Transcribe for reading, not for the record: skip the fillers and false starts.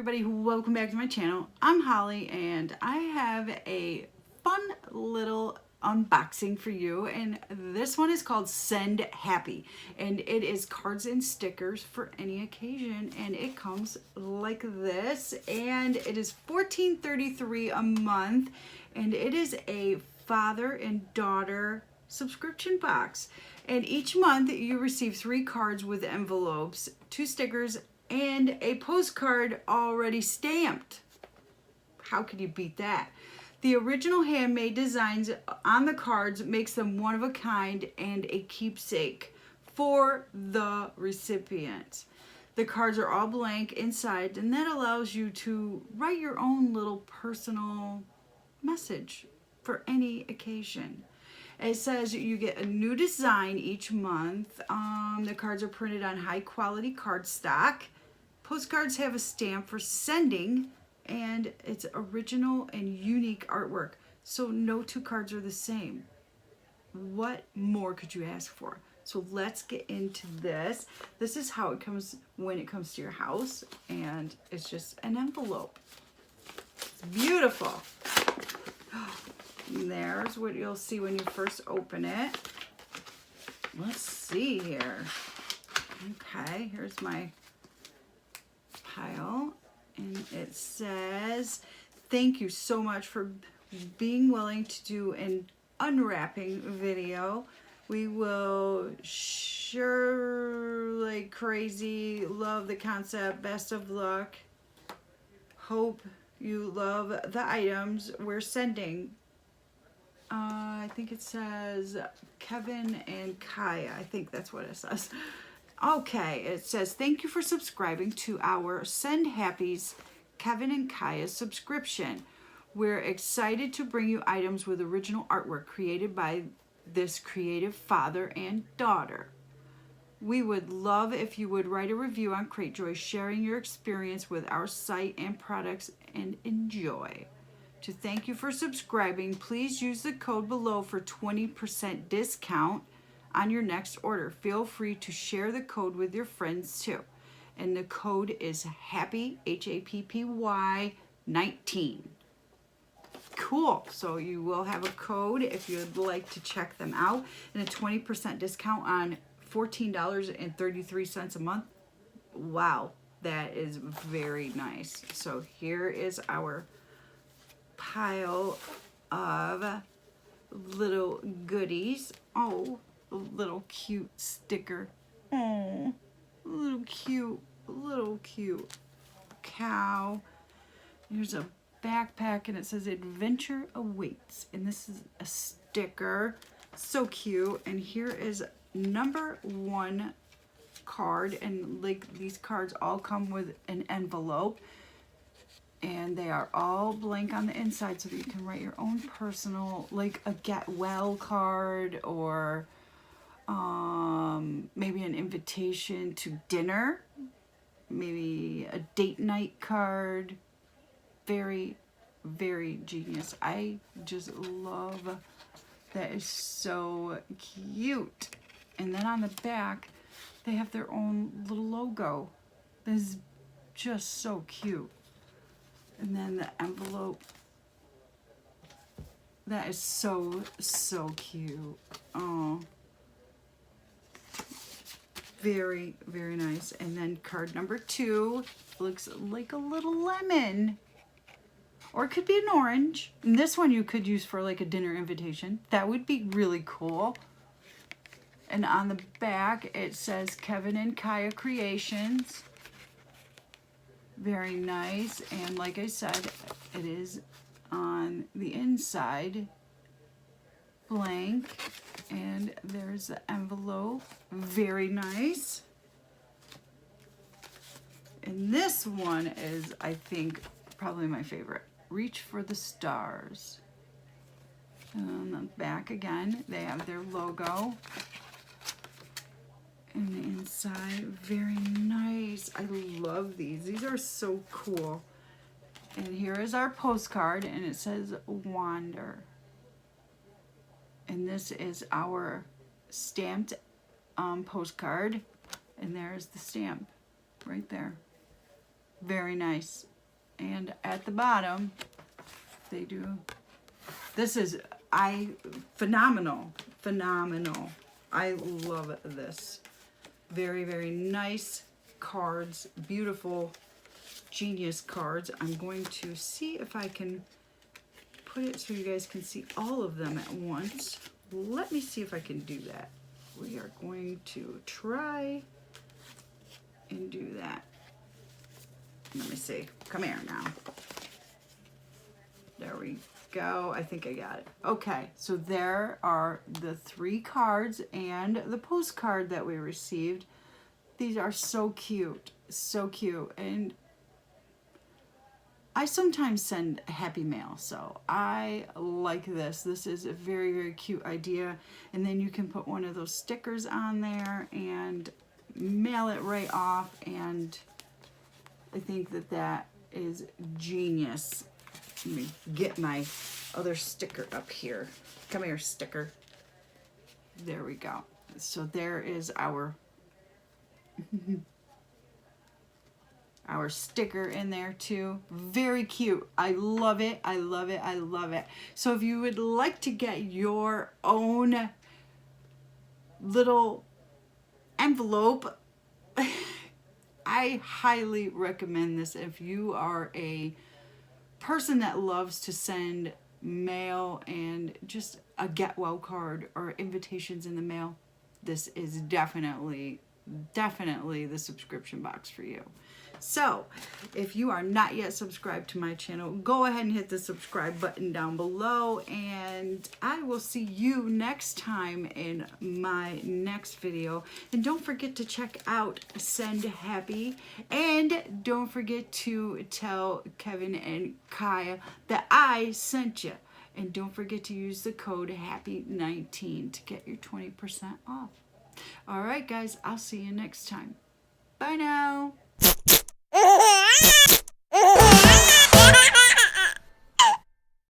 everybody, welcome back to my channel. I'm Holly and I have a fun little unboxing for you, and this one is called Send Happy, and it is cards and stickers for any occasion, and it comes like this, and it is $14.33 a month, and it is a father and daughter subscription box, and each month you receive 3 cards with envelopes, 2 stickers, and a postcard already stamped. How could you beat that? The original handmade designs on the cards makes them one of a kind and a keepsake for the recipient. The cards are all blank inside, and that allows you to write your own little personal message for any occasion. It says you get a new design each month. The cards are printed on high quality cardstock. Postcards have a stamp for sending, and it's original and unique artwork, so no 2 cards are the same. What more could you ask for? So let's get into this. This is how it comes when it comes to your house, and it's just an envelope. It's beautiful. And there's what you'll see when you first open it. Let's see here. Okay, here's my pile, and it says, thank you so much for being willing to do an unwrapping video. We will sure like crazy. Love the concept. Best of luck. Hope you love the items we're sending. I think it says Kevin and Kaia. I think that's what it says. Okay, it says, thank you for subscribing to our Send Happy's Kevin and Kaia subscription. We're excited to bring you items with original artwork created by this creative father and daughter. We would love if you would write a review on Cratejoy sharing your experience with our site and products, and enjoy. To thank you for subscribing, please use the code below for 20% discount on your next order. Feel free to share the code with your friends too. And the code is HAPPY, HAPPY 19. Cool. So you will have a code if you'd like to check them out, and a 20% discount on $14.33 a month. Wow, that is very nice. So here is our pile of little goodies. Oh, a little cute sticker. Oh, little cute cow. Here's a backpack, and it says adventure awaits, and this is a sticker. So cute. And here is number 1 card, and like these cards all come with an envelope, and they are all blank on the inside, so that you can write your own personal, like a get well card, or maybe an invitation to dinner, maybe a date night card. Very, very genius. I just love that. Is so cute. And then on the back they have their own little logo. This is just so cute. And then the envelope, that is so cute. Oh, very, very nice. And then card number 2 looks like a little lemon, or it could be an orange. And this one you could use for like a dinner invitation. That would be really cool. And on the back it says Kevin and Kaia Creations. Very nice. And like I said, it is on the inside blank, and there's the envelope. Very nice. And this one is, I think, probably my favorite. Reach for the stars. And on the back again, they have their logo. And the inside, very nice. I love these. These are so cool. And here is our postcard, and it says Wander. And this is our stamped postcard, and there's the stamp right there. Very nice. And at the bottom, they do. This is phenomenal. I love this. Very, very nice cards. Beautiful, genius cards. I'm going to see if I can put it so you guys can see all of them at once. Let me see if I can do that. We are going to try and do that. Let me see. Come here now. There we go. I think I got it. Okay, so there are the 3 cards and the postcard that we received. These are so cute. So cute. And I sometimes send happy mail, so I like this. This is a very, very cute idea. And then you can put one of those stickers on there and mail it right off. And I think that that is genius. Let me get my other sticker up here. Come here, sticker. There we go. So there is our our sticker in there too. Very cute. I love it. I love it. I love it. So if you would like to get your own little envelope, I highly recommend this. If you are a person that loves to send mail and just a get well card or invitations in the mail, this is definitely the subscription box for you. So if you are not yet subscribed to my channel, go ahead and hit the subscribe button down below, and I will see you next time in my next video. And don't forget to check out Send Happy, and don't forget to tell Kevin and Kaia that I sent you. And don't forget to use the code HAPPY19 to get your 20% off. All right, guys, I'll see you next time. Bye now.